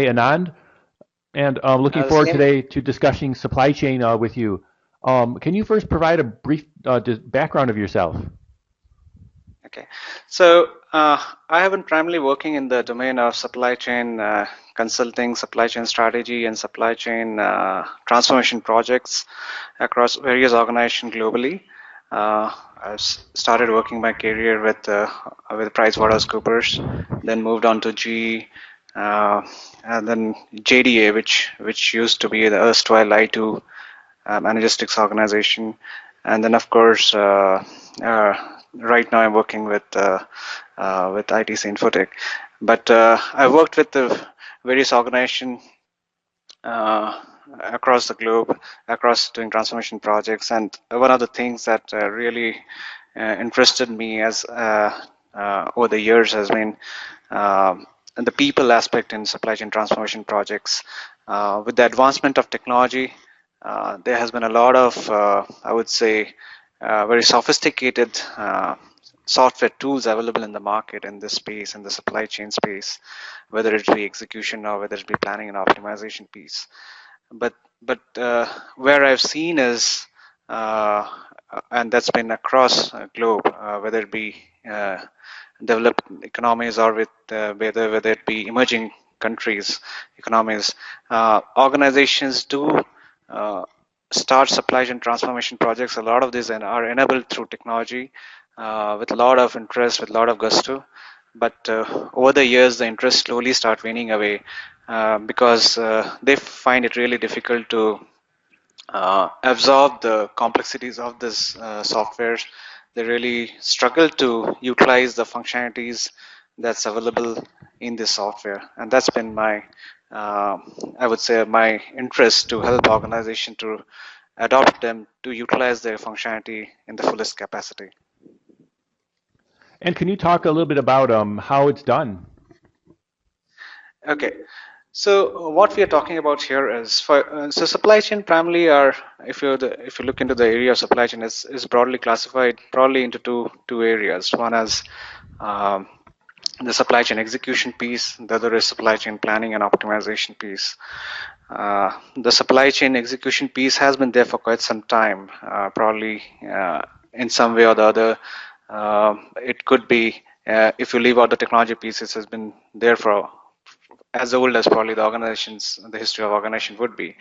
Anand, and looking The forward same. today to discussing supply chain with you. Can you first provide a brief background of yourself? Okay. So I have been primarily working in the domain of supply chain consulting, supply chain strategy, and supply chain transformation projects across various organizations globally. I started working my career with PricewaterhouseCoopers, then moved on to GE, and then JDA, which used to be the erstwhile I2 logistics organization, and then of course right now I'm working with ITC Infotech. But I worked with the various organizations uh, across the globe, across doing transformation projects, and one of the things that really interested me as over the years has been the people aspect in supply chain transformation projects. With the advancement of technology, there has been a lot of, I would say, very sophisticated software tools available in the market in this space, in the supply chain space, whether it be execution or whether it be planning and optimization piece. But where I've seen is, and that's been across globe, whether it be developed economies or with whether it be emerging countries economies, organizations do uh, start supply chain transformation projects. A lot of these are enabled through technology, with a lot of interest, with a lot of gusto. But over the years, the interest slowly start waning away, because they find it really difficult to absorb the complexities of this software. They really struggle to utilize the functionalities that's available in this software, and that's been my, uh, I would say, my interest to help organization to adopt them to utilize their functionality in the fullest capacity. And can you talk a little bit about how it's done? Okay, so what we are talking about here is so supply chain primarily are, if you look into the area of supply chain, is broadly classified broadly into two areas. One is um, the supply chain execution piece. The other is supply chain planning and optimization piece. The supply chain execution piece has been there for quite some time, probably in some way or the other. It could be, if you leave out the technology pieces, has been there for as old as probably the history of organization would be.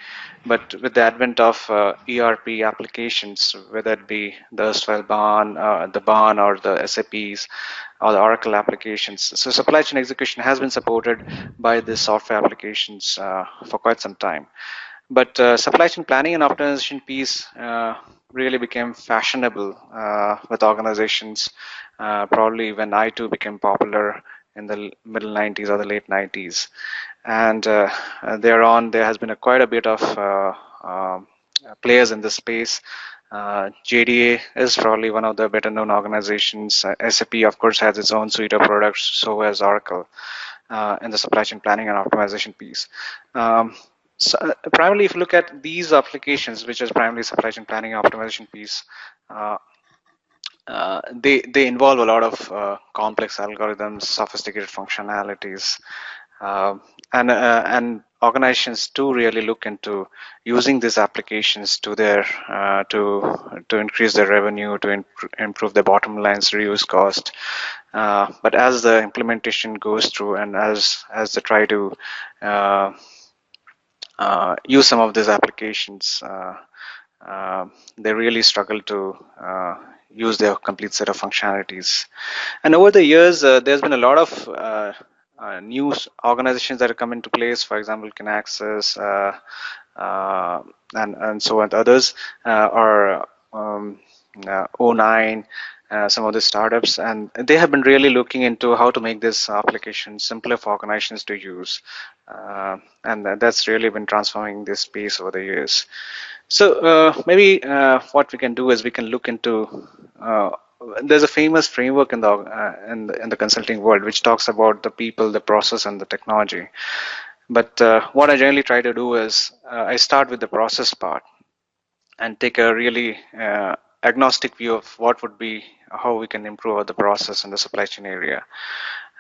But with the advent of ERP applications, whether it be the erstwhile the BAN or the SAPs or the Oracle applications, so supply chain execution has been supported by the software applications for quite some time. But supply chain planning and optimization piece really became fashionable with organizations, probably when I2 became popular in the middle 90s or the late 90s. And thereon, there has been quite a bit of players in this space. JDA is probably one of the better known organizations. SAP, of course, has its own suite of products, so has Oracle in the supply chain planning and optimization piece. So primarily, if you look at these applications, which is primarily supply chain planning and optimization piece, uh, they involve a lot of complex algorithms, sophisticated functionalities, uh, and organizations do really look into using these applications to their to increase their revenue, to improve their bottom lines, reduce cost. But as the implementation goes through, and as they try to uh, use some of these applications, they really struggle to use their complete set of functionalities. And over the years, there's been a lot of new organizations that have come into place. For example, Kinaxis, and so on. Others are O9, some of the startups, and they have been really looking into how to make this application simpler for organizations to use, and that's really been transforming this space over the years. So maybe what we can do is we can look into. There's a famous framework in the consulting world which talks about the people, the process, and the technology. But what I generally try to do is I start with the process part and take a really agnostic view of what would be how we can improve the process in the supply chain area.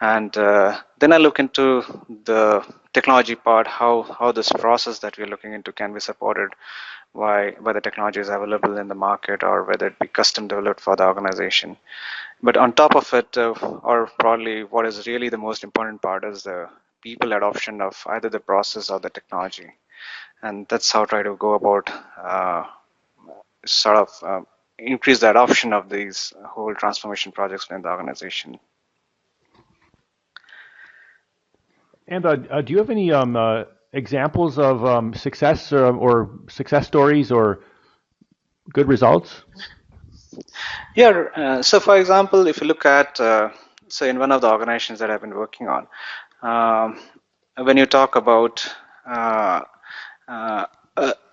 And then I look into the technology part, how this process that we're looking into can be supported by the technologies available in the market, or whether it be custom developed for the organization. But on top of it, or probably what is really the most important part, is the people adoption of either the process or the technology. And that's how I try to go about sort of increase the adoption of these whole transformation projects within the organization. And do you have any examples of success or success stories or good results? Yeah, so for example, if you look at, so in one of the organizations that I've been working on, when you talk about,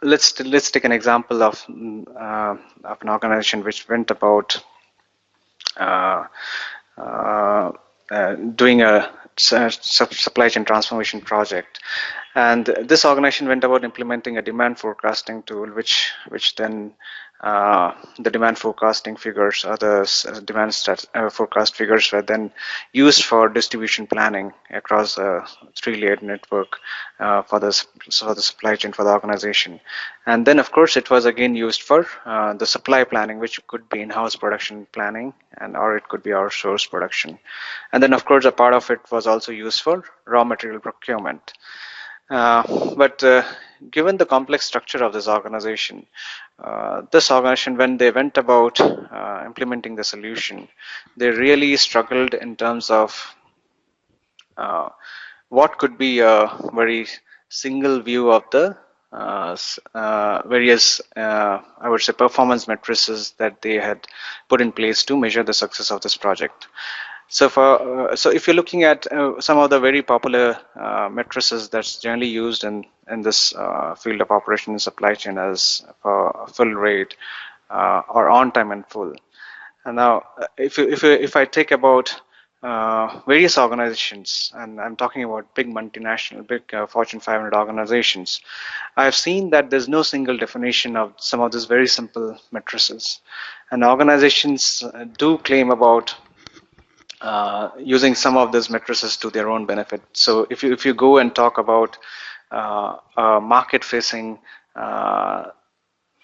let's take an example of an organization which went about doing a supply chain transformation project. And this organization went about implementing a demand forecasting tool, which then the demand forecasting figures, or the demand forecast figures, were then used for distribution planning across a three-layered network for the supply chain for the organization. And then, of course, it was again used for the supply planning, which could be in-house production planning, or it could be outsourced production. And then, of course, a part of it was also used for raw material procurement. But given the complex structure of this organization, when they went about implementing the solution, they really struggled in terms of what could be a very single view of the various, I would say, performance matrices that they had put in place to measure the success of this project. So if you're looking at some of the very popular matrices that's generally used in this field of operation and supply chain, as for full rate or on time and full. And now, if I take about various organizations, and I'm talking about big multinational, big Fortune 500 organizations, I've seen that there's no single definition of some of these very simple matrices, and organizations do claim about using some of these matrices to their own benefit. So if you go and talk about a market-facing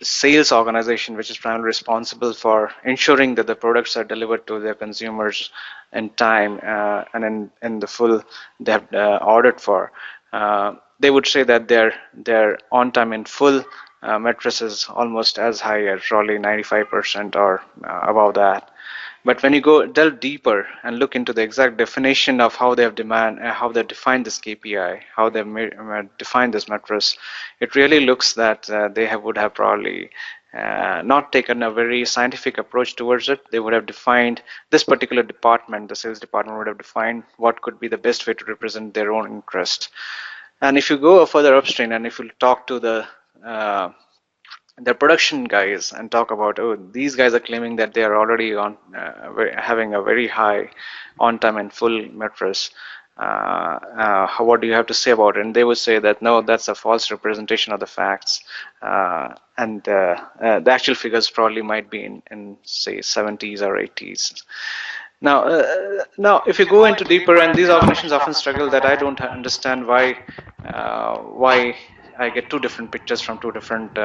sales organization, which is primarily responsible for ensuring that the products are delivered to their consumers in time and in the full they have ordered for, they would say that their on time and full matrices is almost as high as probably 95% or above that. But when you go delve deeper and look into the exact definition of how they have defined this KPI, how they have defined this matrix, it really looks that they would have probably not taken a very scientific approach towards it. They would have defined this particular department, the sales department would have defined what could be the best way to represent their own interest. And if you go further upstream, and if you talk to the production guys and talk about, oh, these guys are claiming that they are already on having a very high on time and full matrix. What do you have to say about it? And they would say that no, that's a false representation of the facts, and the actual figures probably might be in say 70s or 80s. Now, if you go into deeper, and these organizations often struggle that I don't understand why I get two different pictures from two different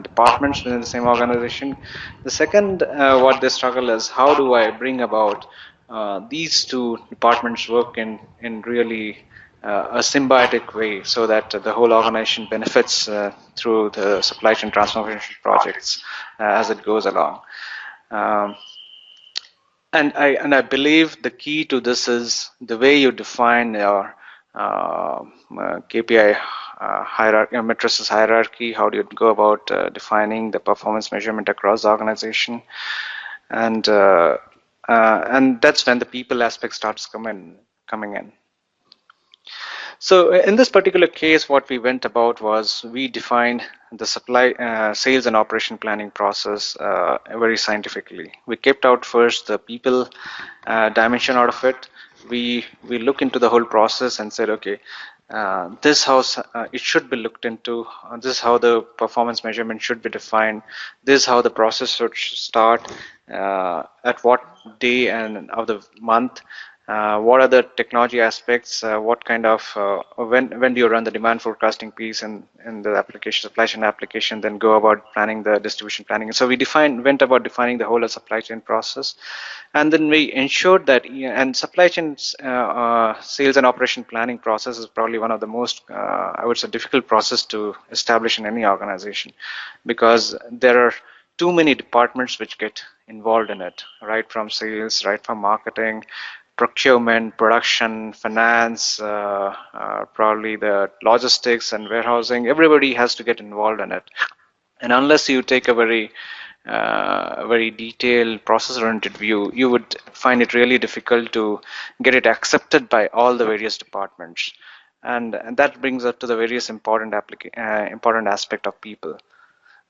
departments within the same organization. The second, what they struggle is, how do I bring about these two departments work in really a symbiotic way, so that the whole organization benefits through the supply chain transformation projects as it goes along. And I believe the key to this is the way you define your KPI hierarchy, matrices hierarchy. How do you go about defining the performance measurement across the organization? And that's when the people aspect starts coming in. So in this particular case, what we went about was we defined the supply, sales and operation planning process very scientifically. We kept out first the people dimension out of it. We look into the whole process and said, okay, this how it should be looked into. This is how the performance measurement should be defined. This is how the process should start, at what day and of the month. what are the technology aspects, what kind of when do you run the demand forecasting piece in the application, supply chain application, then go about planning the distribution planning. And so we went about defining the whole of supply chain process, and then we ensured that, and supply chain sales and operation planning process is probably one of the most I would say difficult process to establish in any organization, because there are too many departments which get involved in it, right from sales, right from marketing, procurement, production, finance, probably the logistics and warehousing. Everybody has to get involved in it, and unless you take a very detailed process-oriented view, you would find it really difficult to get it accepted by all the various departments. And that brings us to the various important aspect of people.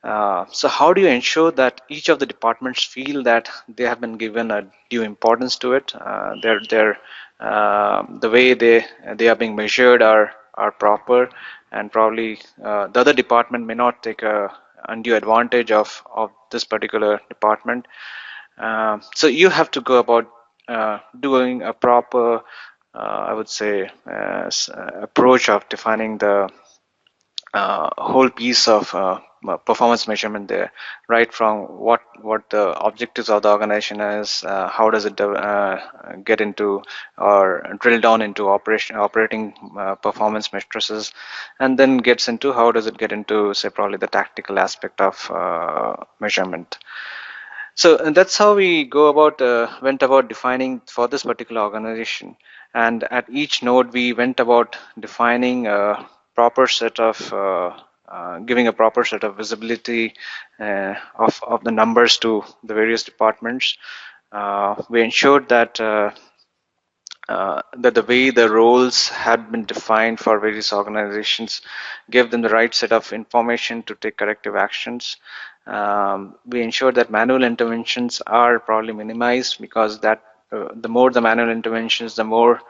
So how do you ensure that each of the departments feel that they have been given a due importance to it? The way they are being measured are proper, and probably the other department may not take a undue advantage of this particular department. So you have to go about doing a proper, I would say, approach of defining the whole piece of performance measurement there, right from what the objectives of the organization is, how does it get into or drill down into operating performance matrices, and then gets into how does it get into, say, probably the tactical aspect of measurement. So and that's how we went about defining for this particular organization. And at each node, we went about defining a proper set of giving a proper set of visibility of the numbers to the various departments. We ensured that that the way the roles had been defined for various organizations gave them the right set of information to take corrective actions. We ensured that manual interventions are probably minimized, because that the more the manual interventions, the more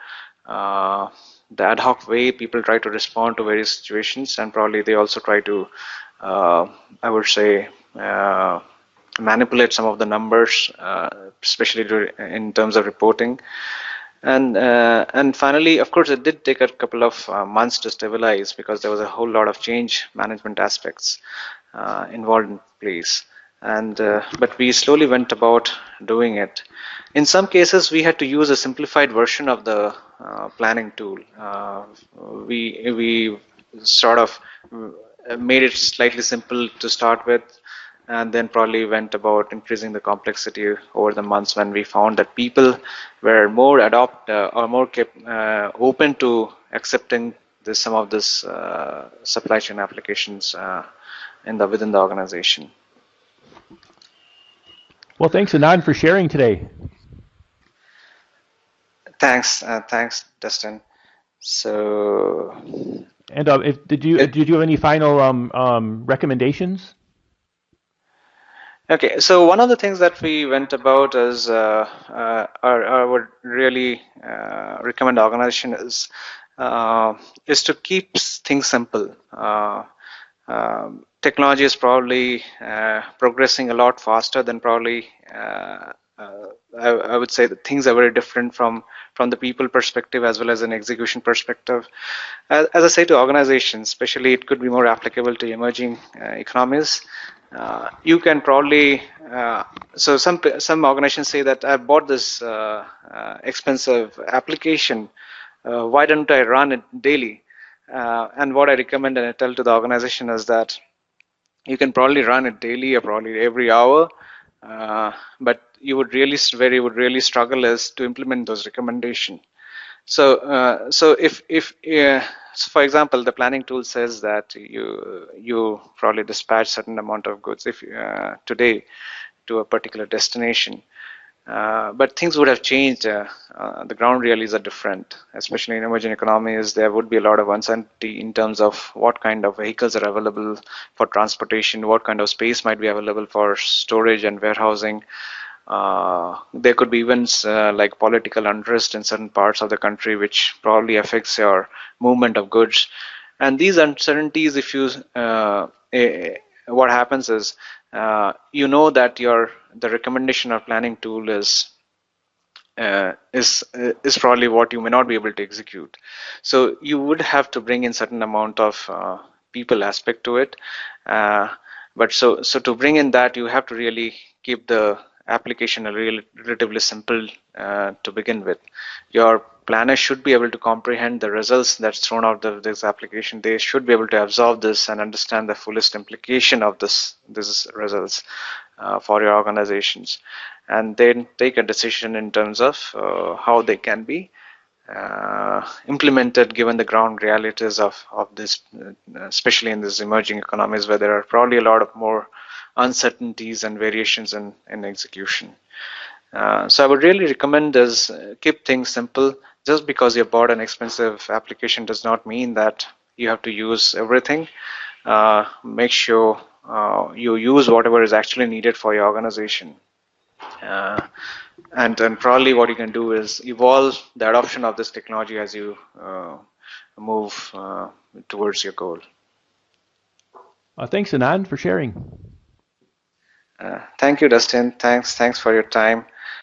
the ad hoc way people try to respond to various situations, and probably they also try to, I would say, manipulate some of the numbers, especially in terms of reporting. And finally, of course, it did take a couple of months to stabilize, because there was a whole lot of change management aspects involved in place. And but we slowly went about doing it. In some cases, we had to use a simplified version of the planning tool. We sort of made it slightly simple to start with, and then probably went about increasing the complexity over the months, when we found that people were more open to accepting some of this supply chain applications within the organization. Well, thanks, Anand, for sharing today. Thanks, Dustin. So, and did you have any final recommendations? Okay, so one of the things that we went about is, I would really recommend the organization is to keep things simple. Technology is probably progressing a lot faster than probably I would say that things are very different from the people perspective as well as an execution perspective. As I say to organizations, especially, it could be more applicable to emerging economies. You can probably so some organizations say that I bought this expensive application. Why don't I run it daily? And what I recommend and I tell to the organization is that you can probably run it daily or probably every hour, but you would really struggle is to implement those recommendations. So so for example, the planning tool says that you probably dispatch certain amount of goods today to a particular destination. But things would have changed. The ground realities are different, especially in emerging economies. There would be a lot of uncertainty in terms of what kind of vehicles are available for transportation, what kind of space might be available for storage and warehousing. There could be events like political unrest in certain parts of the country, which probably affects your movement of goods. And these uncertainties, if you what happens is, you know that the recommendation or planning tool is is probably what you may not be able to execute. So you would have to bring in certain amount of people aspect to it. Uh, but so to bring in that, you have to really keep the application a relatively simple to begin with. Your planner should be able to comprehend the results that's thrown out of this application. They should be able to absorb this and understand the fullest implication of this results for your organizations, and then take a decision in terms of how they can be implemented given the ground realities of this, especially in these emerging economies where there are probably a lot of more uncertainties and variations in execution. So I would really recommend is keep things simple. Just because you bought an expensive application does not mean that you have to use everything. Make sure you use whatever is actually needed for your organization. Uh, and probably what you can do is evolve the adoption of this technology as you move towards your goal. Thanks, Anand, for sharing. Thank you, Dustin. Thanks for your time.